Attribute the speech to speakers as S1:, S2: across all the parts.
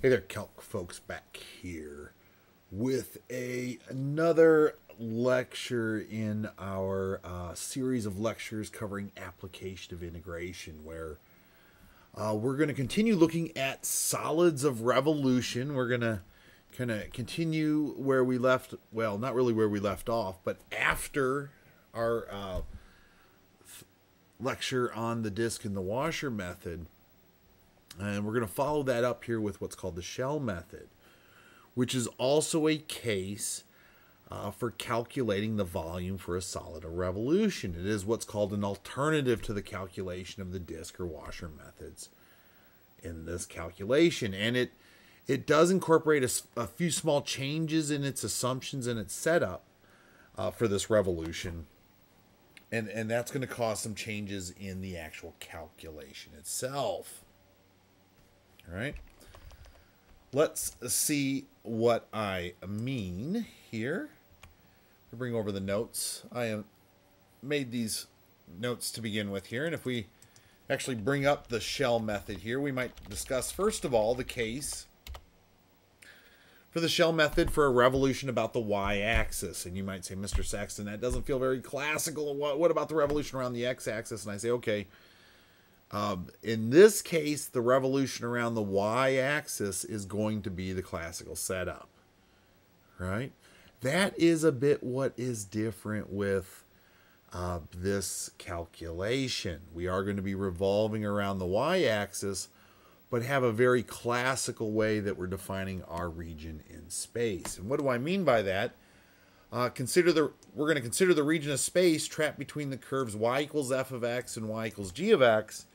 S1: Hey there, calc folks, back here with another lecture in our series of lectures covering application of integration, where we're going to continue looking at solids of revolution. We're going to kind of continue where we left, well, not really where we left off, but after our lecture on the disk and the washer method. And we're going to follow that up here with what's called the shell method, which is also a case for calculating the volume for a solid of revolution. It is what's called an alternative to the calculation of the disk or washer methods in this calculation. And it does incorporate a few small changes in its assumptions and its setup for this revolution. And that's going to cause some changes in the actual calculation itself. All right, let's see what I mean here. I'll bring over the notes. I have made these notes to begin with here, and if we actually bring up the shell method here, we might discuss first of all the case for the shell method for a revolution about the y-axis. And you might say, Mr. Saxton, that doesn't feel very classical. What about the revolution around the x-axis? And I say, okay. In this case, the revolution around the y-axis is going to be the classical setup, right? That is a bit what is different with this calculation. We are going to be revolving around the y-axis, but have a very classical way that we're defining our region in space. And what do I mean by that? We're going to consider the region of space trapped between the curves y equals f of x and y equals g of x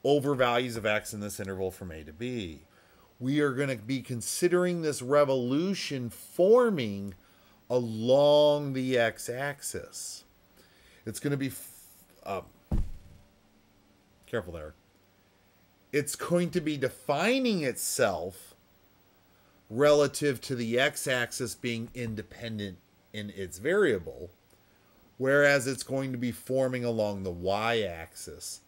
S1: over values of x in this interval from a to b. We are going to be considering this revolution forming along the x-axis. It's going to be, careful there. It's going to be defining itself relative to the x-axis being independent in its variable, whereas it's going to be forming along the y-axis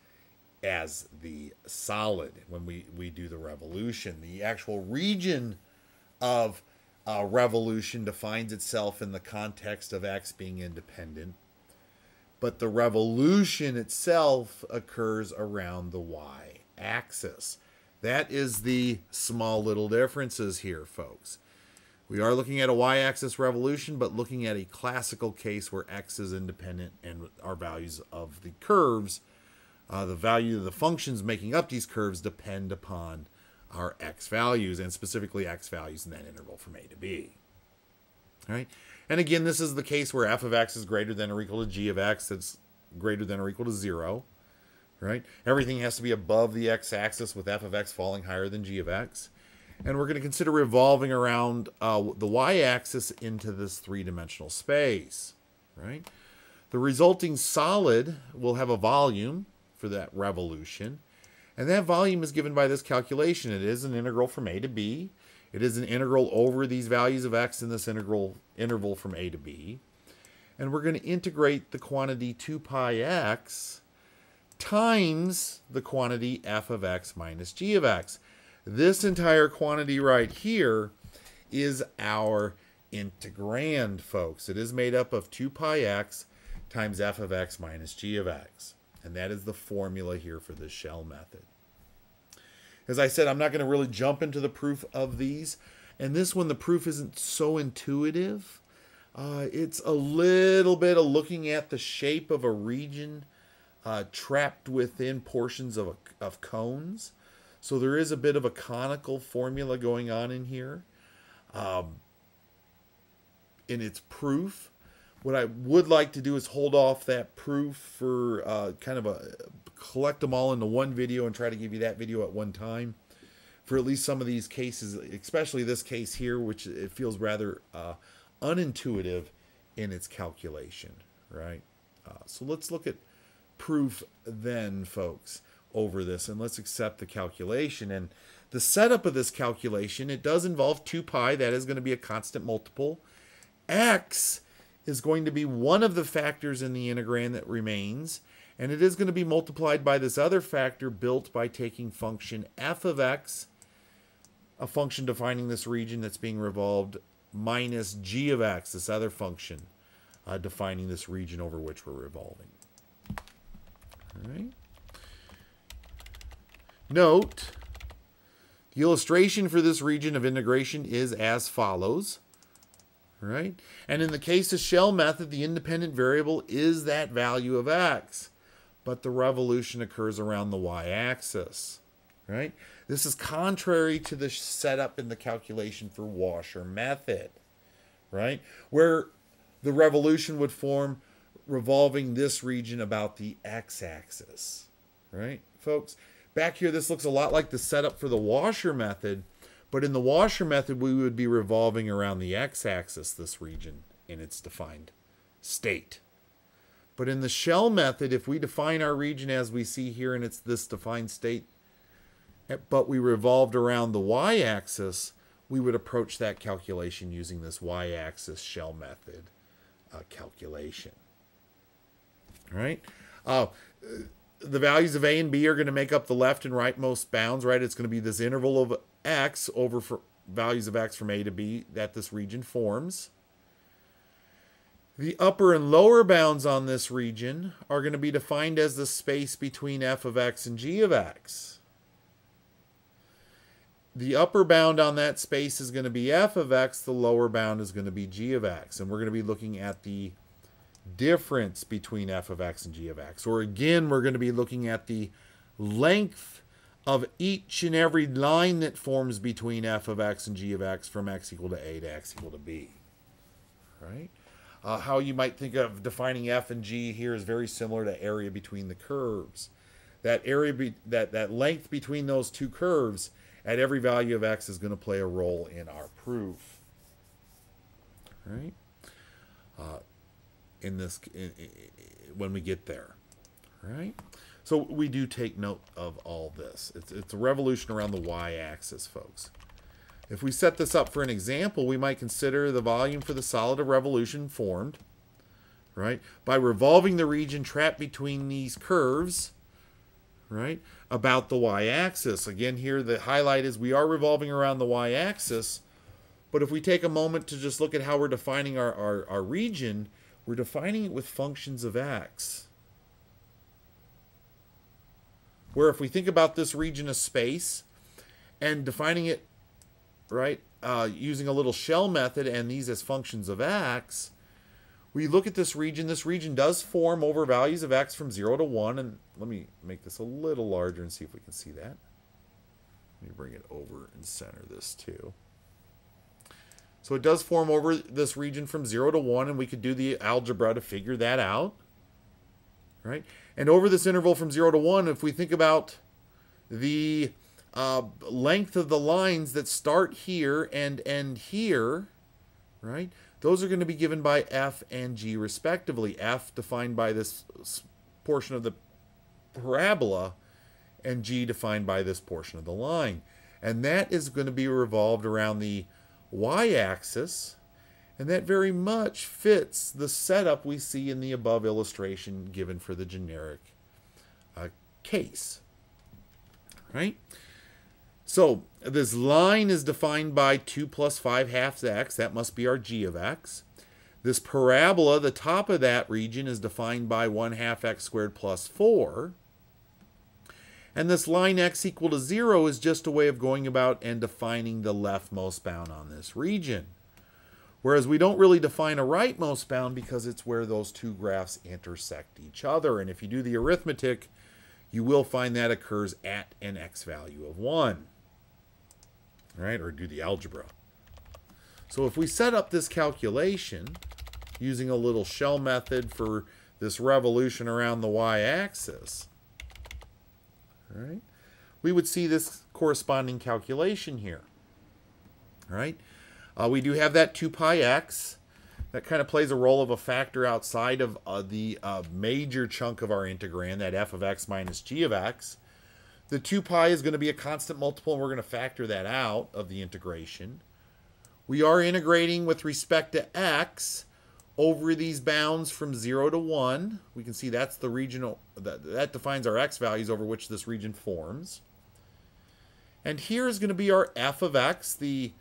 S1: as the solid when we do the revolution. The actual region of revolution defines itself in the context of x being independent, but the revolution itself occurs around the y-axis. That is the small little differences here, folks. We are looking at a y-axis revolution, but looking at a classical case where x is independent and our values of the curves, the value of the functions making up these curves depend upon our x values, and specifically x values in that interval from a to b. All right? And again, this is the case where f of x is greater than or equal to g of x. That's greater than or equal to 0. Right? Everything has to be above the x-axis with f of x falling higher than g of x. And we're going to consider revolving around the y-axis into this three-dimensional space. Right? The resulting solid will have a volume for that revolution, and that volume is given by this calculation. It is an integral from a to b. It is an integral over these values of x in this interval from a to b, and we're going to integrate the quantity 2 pi x times the quantity f of x minus g of x. This entire quantity right here is our integrand, folks. It is made up of 2 pi x times f of x minus g of x. And that is the formula here for the shell method. As I said, I'm not going to really jump into the proof of these. And this one, the proof isn't so intuitive. It's a little bit of looking at the shape of a region trapped within portions of cones. So there is a bit of a conical formula going on in here in its proof. What I would like to do is hold off that proof for collect them all into one video and try to give you that video at one time for at least some of these cases, especially this case here, which it feels rather unintuitive in its calculation, right? So let's look at proof then, folks, over this, and let's accept the calculation. And the setup of this calculation, it does involve 2 pi. That is going to be a constant multiple. X is going to be one of the factors in the integrand that remains, and it is going to be multiplied by this other factor built by taking function f of x a function defining this region that's being revolved minus g of x, this other function defining this region over which we're revolving. All right. Note, the illustration for this region of integration is as follows. Right? And in the case of shell method, the independent variable is that value of x, but the revolution occurs around the y-axis. Right? This is contrary to the setup in the calculation for washer method, right? Where the revolution would form revolving this region about the x-axis, right, folks? Back here, this looks a lot like the setup for the washer method, but in the washer method, we would be revolving around the x-axis, this region, in its defined state. But in the shell method, if we define our region as we see here, and it's this defined state, but we revolved around the y-axis, we would approach that calculation using this y-axis shell method calculation. All right? The values of a and b are going to make up the left and rightmost bounds, right? It's going to be this interval of x over for values of x from a to b that this region forms. The upper and lower bounds on this region are going to be defined as the space between f of x and g of x. The upper bound on that space is going to be f of x. The lower bound is going to be g of x. And we're going to be looking at the difference between f of x and g of x. Or again, we're going to be looking at the length of each and every line that forms between f of x and g of x from x equal to a to x equal to b. Right? How you might think of defining f and g here is very similar to area between the curves. That area, that length between those two curves at every value of x is going to play a role in our proof. Right? When we get there. Right? So we do take note of all this. It's a revolution around the y-axis, folks. If we set this up for an example, we might consider the volume for the solid of revolution formed, right, by revolving the region trapped between these curves, right, about the y-axis. Again, here the highlight is we are revolving around the y-axis, but if we take a moment to just look at how we're defining our region, we're defining it with functions of x. Where if we think about this region of space and defining it, right, using a little shell method and these as functions of x, we look at this region. This region does form over values of x from 0 to 1. And let me make this a little larger and see if we can see that. Let me bring it over and center this too. So it does form over this region from 0 to 1, and we could do the algebra to figure that out. Right? And over this interval from 0 to 1, if we think about the length of the lines that start here and end here, right? Those are going to be given by f and g respectively. F defined by this portion of the parabola, and g defined by this portion of the line. And that is going to be revolved around the y-axis, and that very much fits the setup we see in the above illustration given for the generic case. Right? So this line is defined by 2 plus 5 halves x. That must be our g of x. This parabola, the top of that region, is defined by 1 half x squared plus 4. And this line x equal to 0 is just a way of going about and defining the leftmost bound on this region. Whereas we don't really define a rightmost bound because it's where those two graphs intersect each other. And if you do the arithmetic, you will find that occurs at an x value of 1. Right? Or do the algebra. So if we set up this calculation using a little shell method for this revolution around the y-axis, right, we would see this corresponding calculation here. Right? We do have that 2 pi x. That kind of plays a role of a factor outside of the major chunk of our integrand, that f of x minus g of x. The 2 pi is going to be a constant multiple, and we're going to factor that out of the integration. We are integrating with respect to x over these bounds from 0 to 1. We can see that's the regional, that defines our x values over which this region forms. And here is going to be our f of x, the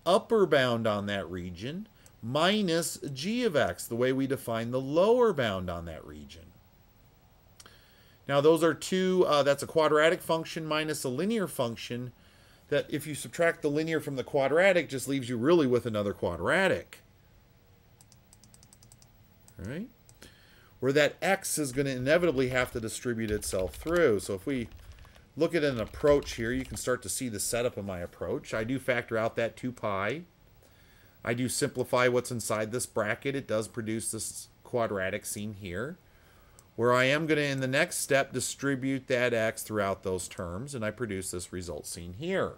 S1: upper bound on that region, minus g of x, the way we define the lower bound on that region. Now those are two, that's a quadratic function minus a linear function, that if you subtract the linear from the quadratic, just leaves you really with another quadratic. All right? Where that x is going to inevitably have to distribute itself through. So if we look at an approach here, you can start to see the setup of my approach. I do factor out that 2 pi. I do simplify what's inside this bracket. It does produce this quadratic seen here, where I am going to, in the next step, distribute that x throughout those terms, and I produce this result seen here.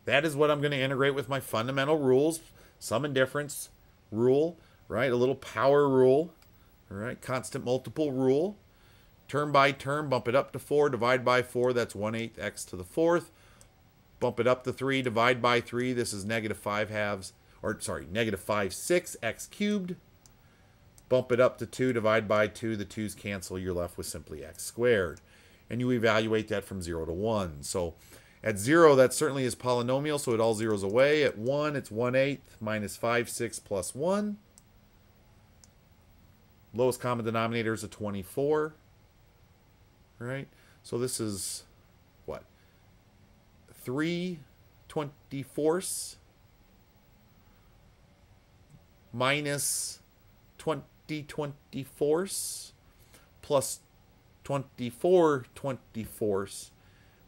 S1: That is what I'm going to integrate with my fundamental rules, sum and difference rule, right? A little power rule, all right? Constant multiple rule. Term by term, bump it up to 4, divide by 4, that's 1/8 x to the 4th. Bump it up to 3, divide by 3, this is negative 5/6 x cubed. Bump it up to 2, divide by 2, the 2's cancel, you're left with simply x squared. And you evaluate that from 0 to 1. So at 0, that certainly is polynomial, so it all zeroes away. At 1, it's 1/8 minus 5/6 plus 1. Lowest common denominator is a 24. Right? So this is, what, 3/24 minus 20/24 plus 24/24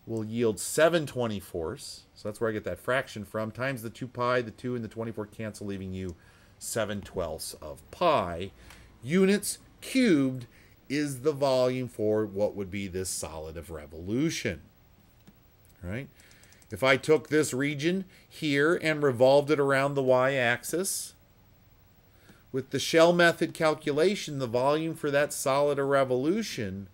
S1: will yield 7/24. So that's where I get that fraction from, times the 2 pi, the 2 and the 24 cancel, leaving you 7/12 of pi. Units cubed is the volume for what would be this solid of revolution. Right? If I took this region here and revolved it around the y-axis, with the shell method calculation, the volume for that solid of revolution,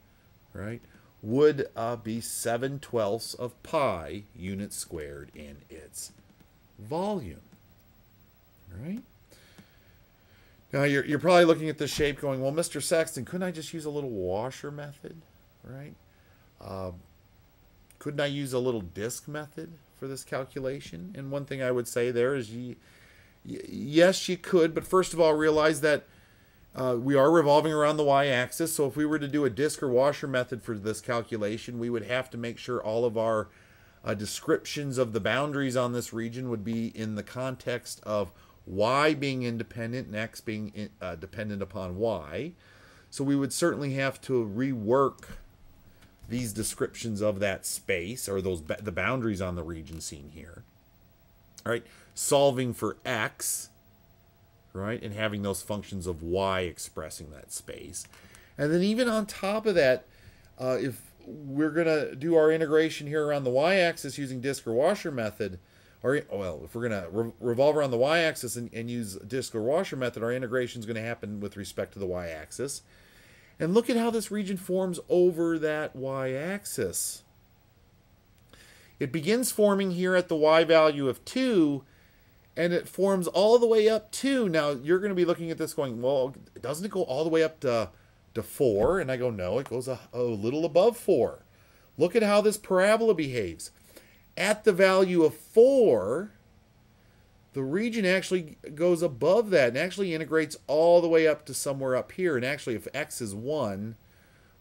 S1: right, would be 7/12 of pi units squared in its volume. Right? Now, you're probably looking at this shape going, well, Mr. Sexton, couldn't I just use a little washer method, right? Couldn't I use a little disk method for this calculation? And one thing I would say there is, yes, you could, but first of all, realize that we are revolving around the y-axis, so if we were to do a disk or washer method for this calculation, we would have to make sure all of our descriptions of the boundaries on this region would be in the context of y being independent and x being dependent upon y. So we would certainly have to rework these descriptions of that space, or the boundaries on the region seen here. All right, solving for x, right, and having those functions of y expressing that space. And then even on top of that, if we're going to do our integration here around the y-axis using disk or washer method, or, well, if we're going to revolve around the y-axis and use disk or washer method, our integration is going to happen with respect to the y-axis. And look at how this region forms over that y-axis. It begins forming here at the y value of 2, and it forms all the way up to, now you're going to be looking at this going, well, doesn't it go all the way up to 4? And I go, no, it goes a little above 4. Look at how this parabola behaves. At the value of 4, the region actually goes above that and actually integrates all the way up to somewhere up here. And actually, if x is 1,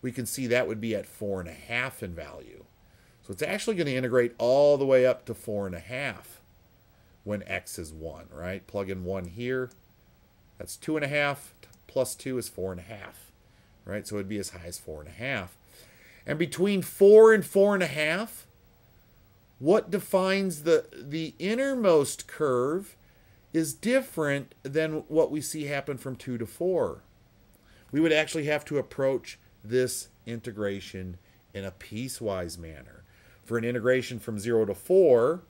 S1: we can see that would be at 4.5 in value. So it's actually going to integrate all the way up to 4.5 when x is 1, right? Plug in 1 here. That's 2.5 plus 2 is 4.5, right? So it'd be as high as 4.5. And between 4 and 4.5, what defines the innermost curve is different than what we see happen from 2 to 4. We would actually have to approach this integration in a piecewise manner. For an integration from 0 to 4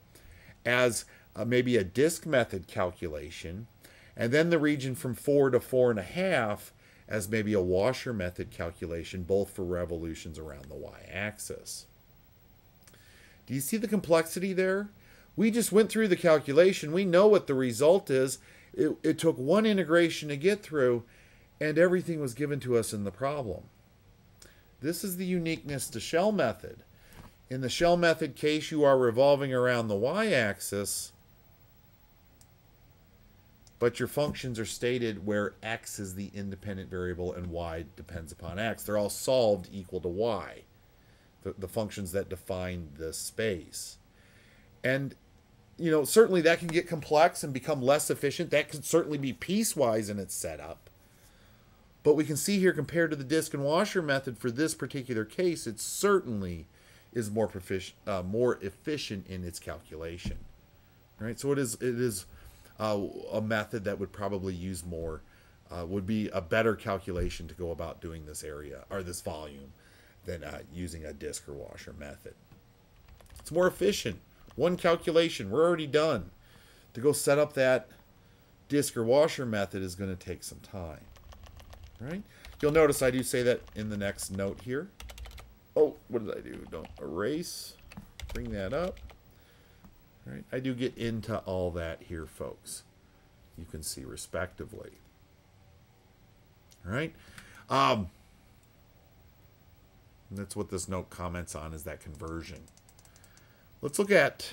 S1: as maybe a disk method calculation, and then the region from 4 to 4.5 as maybe a washer method calculation, both for revolutions around the y-axis. Do you see the complexity there? We just went through the calculation. We know what the result is. It took one integration to get through, and everything was given to us in the problem. This is the uniqueness to shell method. In the shell method case, you are revolving around the y-axis, but your functions are stated where x is the independent variable and y depends upon x. They're all solved equal to y, the functions that define this space. And, you know, certainly that can get complex and become less efficient. That could certainly be piecewise in its setup. But we can see here, compared to the disk and washer method for this particular case, it certainly is more efficient in its calculation. Right? So it is a method that would probably use more, would be a better calculation to go about doing this area or this volume than using a disk or washer method. It's more efficient. One calculation, we're already done. To go set up that disk or washer method is going to take some time. Right? You'll notice I do say that in the next note here. Oh, what did I do? Don't erase. Bring that up. Right? I do get into all that here, folks. You can see respectively. All right? That's what this note comments on, is that conversion. Let's look at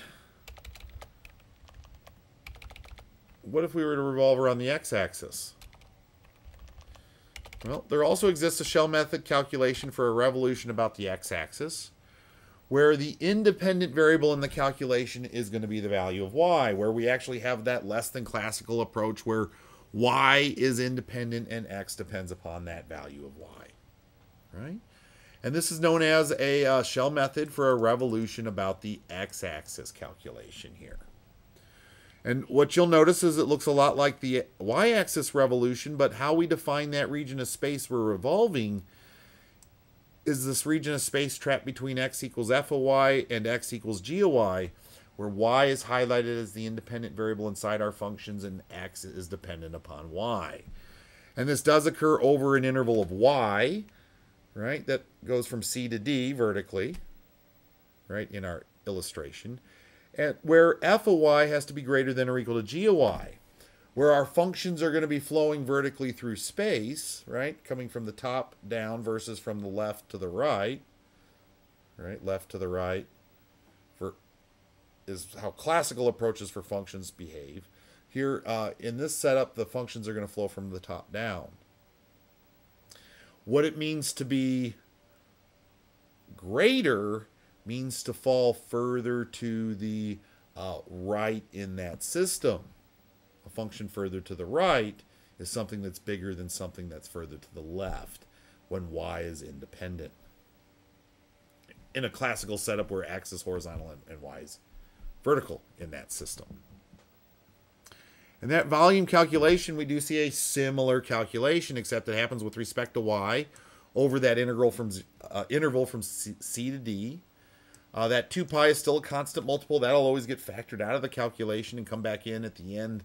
S1: what if we were to revolve around the x-axis. Well, there also exists a shell method calculation for a revolution about the x-axis, where the independent variable in the calculation is going to be the value of y, where we actually have that less than classical approach where y is independent and x depends upon that value of y. Right? And this is known as a shell method for a revolution about the x-axis calculation here. And what you'll notice is it looks a lot like the y-axis revolution, but how we define that region of space we're revolving is this region of space trapped between x equals f of y and x equals g of y, where y is highlighted as the independent variable inside our functions and x is dependent upon y. And this does occur over an interval of y, right, that goes from c to d vertically, right, in our illustration. And where f of y has to be greater than or equal to g of y, where our functions are going to be flowing vertically through space, right, coming from the top down versus from the left to the right, right, left to the right, is how classical approaches for functions behave. Here, in this setup, the functions are going to flow from the top down. What it means to be greater means to fall further to the right in that system. A function further to the right is something that's bigger than something that's further to the left when y is independent. In a classical setup where x is horizontal and y is vertical in that system. In that volume calculation, we do see a similar calculation, except it happens with respect to y over that interval from c to d. That 2 pi is still a constant multiple. That'll always get factored out of the calculation and come back in at the end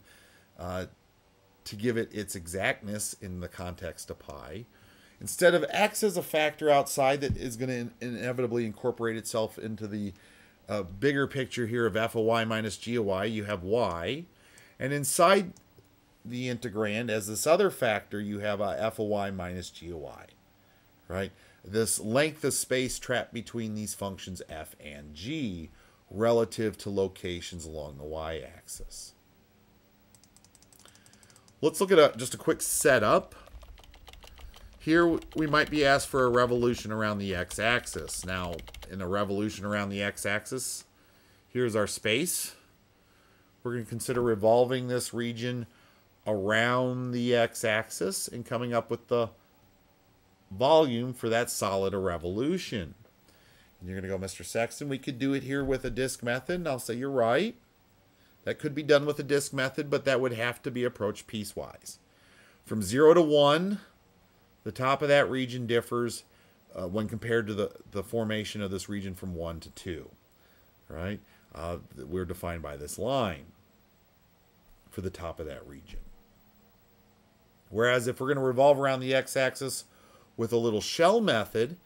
S1: to give it its exactness in the context of pi. Instead of x as a factor outside that is going to inevitably incorporate itself into the bigger picture here of f of y minus g of y, you have y. And inside the integrand, as this other factor, you have f of y minus g of y. Right? This length of space trapped between these functions f and g relative to locations along the y-axis. Let's look at just a quick setup. Here we might be asked for a revolution around the x-axis. Now, in a revolution around the x-axis, here's our space. We're going to consider revolving this region around the x-axis and coming up with the volume for that solid a revolution. And you're going to go, Mr. Sexton, we could do it here with a disk method. And I'll say you're right. That could be done with a disk method, but that would have to be approached piecewise. From 0 to 1, the top of that region differs when compared to the formation of this region from 1 to 2. Right? We're defined by this line for the top of that region. Whereas if we're going to revolve around the x-axis with a little shell method,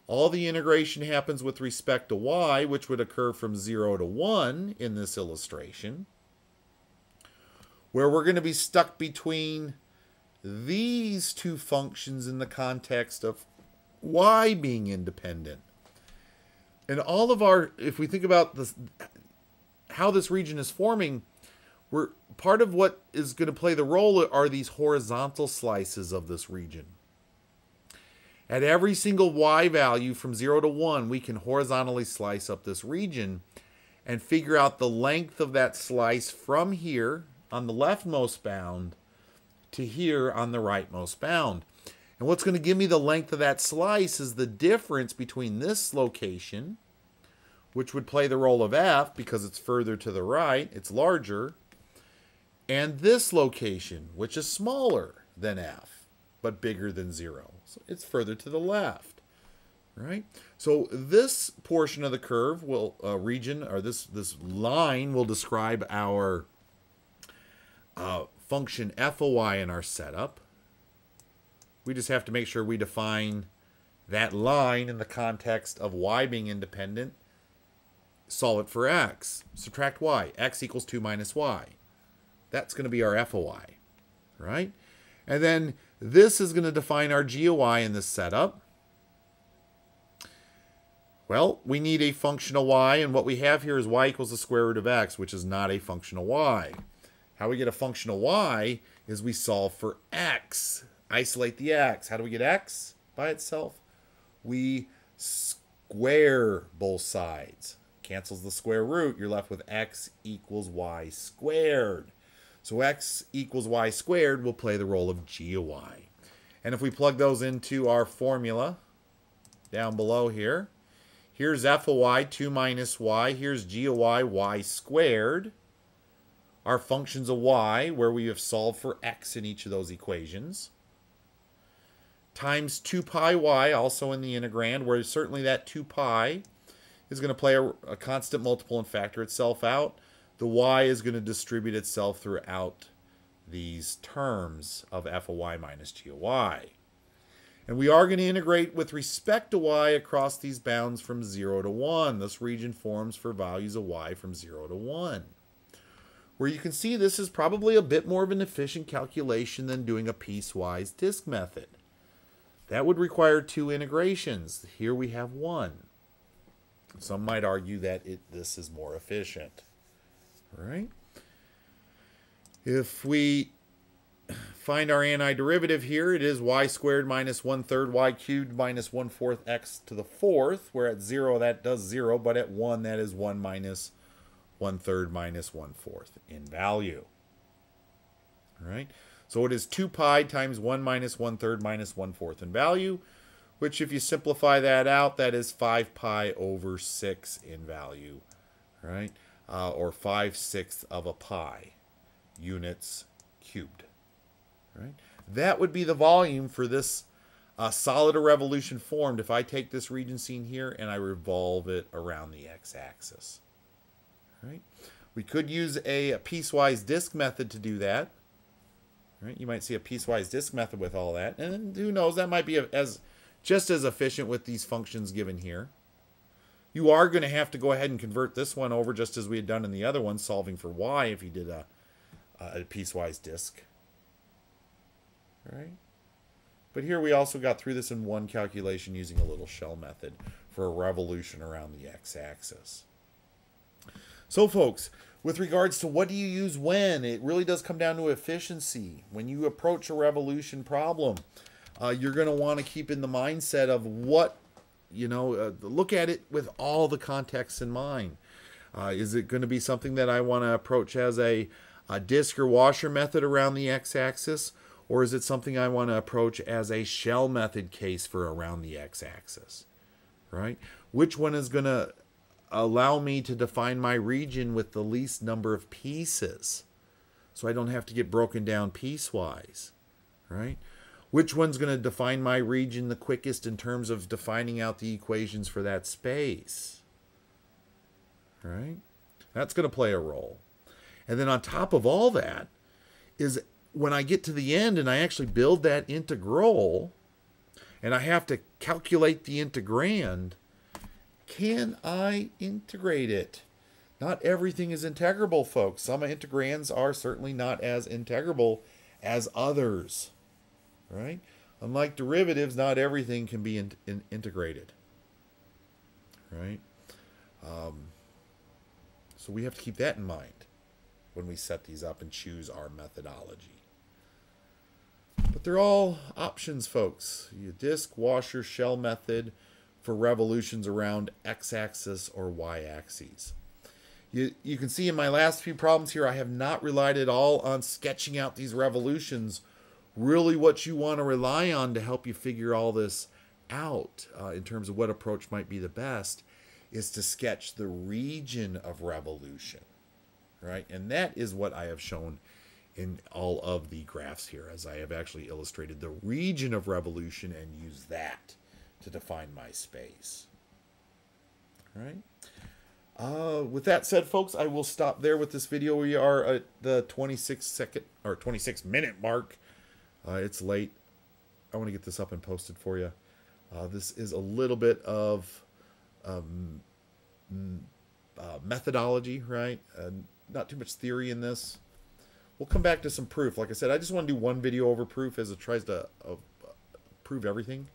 S1: all the integration happens with respect to y, which would occur from 0 to 1 in this illustration, where we're going to be stuck between these two functions in the context of y being independent. And all of our, if we think about this, how this region is forming, we're part of what is going to play the role are these horizontal slices of this region. At every single y value from 0 to 1, we can horizontally slice up this region and figure out the length of that slice from here on the leftmost bound to here on the rightmost bound. And what's going to give me the length of that slice is the difference between this location, which would play the role of f because it's further to the right, it's larger, and this location, which is smaller than f, but bigger than 0. So it's further to the left, right? So this portion of the curve will, region, or this line will describe our function f of y in our setup. We just have to make sure we define that line in the context of y being independent. Solve it for x. Subtract y. X equals 2 minus y. That's going to be our f of y, right? And then this is going to define our g of y in this setup. Well, we need a function of y, and what we have here is y equals the square root of x, which is not a function of y. How we get a function of y is we solve for x. Isolate the x. How do we get x by itself? We square both sides. Cancels the square root. You're left with x equals y squared. So x equals y squared will play the role of g of y. And if we plug those into our formula down below here, here's f of y, 2 minus y. Here's g of y, y squared. Our functions of y, where we have solved for x in each of those equations, times 2 pi y, also in the integrand, where certainly that 2 pi is going to play a constant multiple and factor itself out. The y is going to distribute itself throughout these terms of f of y minus g of y. And we are going to integrate with respect to y across these bounds from 0 to 1. This region forms for values of y from 0 to 1. Where you can see this is probably a bit more of an efficient calculation than doing a piecewise disk method. That would require 2 integrations. Here we have 1. Some might argue that this is more efficient. All right? If we find our antiderivative here, it is y squared minus 1/3 y cubed minus 1/4 x to the 4th, where at 0 that does 0, but at 1 that is 1 minus 1/3 minus 1/4 in value. All right? So it is 2 pi times 1 minus 1/3 minus 1/4 in value, which if you simplify that out, that is 5 pi over 6 in value, right? Or 5/6 of a pi units cubed, right? That would be the volume for this solid or revolution formed if I take this region seen here and I revolve it around the x-axis, right? We could use a piecewise disk method to do that, right? You might see a piecewise disk method with all that, and who knows, that might be just as efficient with these functions given here. You are going to have to go ahead and convert this one over just as we had done in the other one, solving for y if you did a piecewise disk. Right? But here we also got through this in one calculation using a little shell method for a revolution around the x-axis. So folks, with regards to what do you use when, it really does come down to efficiency. When you approach a revolution problem, you're going to want to keep in the mindset of what, look at it with all the context in mind. Is it going to be something that I want to approach as a disk or washer method around the x-axis? Or is it something I want to approach as a shell method case for around the x-axis? Right? Which one is going to allow me to define my region with the least number of pieces so I don't have to get broken down piecewise? Right? Which one's going to define my region the quickest in terms of defining out the equations for that space? Right? That's going to play a role. And then on top of all that is when I get to the end and I actually build that integral and I have to calculate the integrand, can I integrate it? Not everything is integrable, folks. Some integrands are certainly not as integrable as others. Right? Unlike derivatives, not everything can be integrated. Right? So we have to keep that in mind when we set these up and choose our methodology. But they're all options, folks. You disk, washer, shell method for revolutions around x-axis or y-axis. You can see in my last few problems here, I have not relied at all on sketching out these revolutions. Really what you want to rely on to help you figure all this out in terms of what approach might be the best is to sketch the region of revolution, right? And that is what I have shown in all of the graphs here, as I have actually illustrated the region of revolution and used that to define my space. All right. With that said, folks, I will stop there with this video. We are at the 26-minute mark. It's late. I want to get this up and posted for you. This is a little bit of methodology, right? Not too much theory in this. We'll come back to some proof. Like I said, I just want to do one video over proof as it tries to prove everything.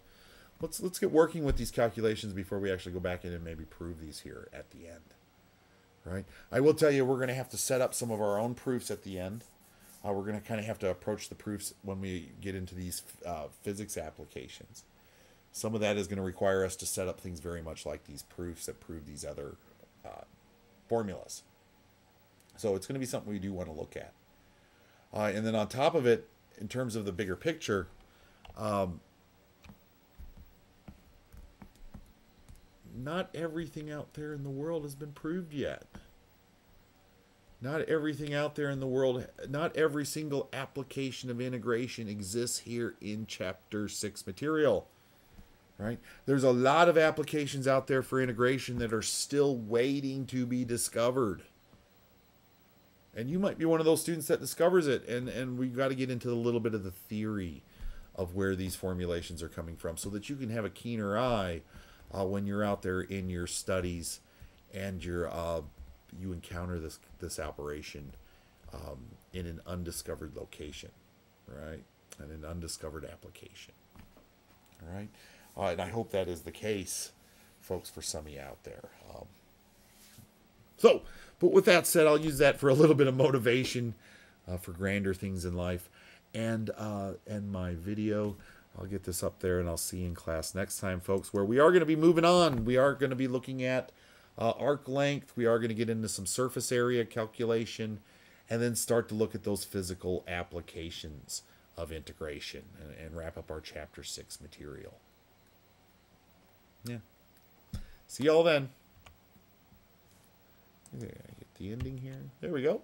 S1: Let's get working with these calculations before we actually go back in and maybe prove these here at the end. Right? I will tell you we're going to have to set up some of our own proofs at the end. We're going to kind of have to approach the proofs when we get into these physics applications. Some of that is going to require us to set up things very much like these proofs that prove these other formulas. So it's going to be something we do want to look at. And then on top of it, in terms of the bigger picture, not everything out there in the world has been proved yet. Not everything out there in the world, not every single application of integration exists here in Chapter 6 material. Right? There's a lot of applications out there for integration that are still waiting to be discovered. And you might be one of those students that discovers it. And we've got to get into a little bit of the theory of where these formulations are coming from so that you can have a keener eye when you're out there in your studies and you encounter this operation in an undiscovered location, right? And an undiscovered application, all right? And I hope that is the case, folks, for some of you out there. But with that said, I'll use that for a little bit of motivation for grander things in life. And my video, I'll get this up there and I'll see you in class next time, folks, where we are going to be moving on. We are going to be looking at arc length. We are going to get into some surface area calculation and then start to look at those physical applications of integration and wrap up our Chapter 6 material. Yeah. See y'all then. Yeah, get the ending here. There we go.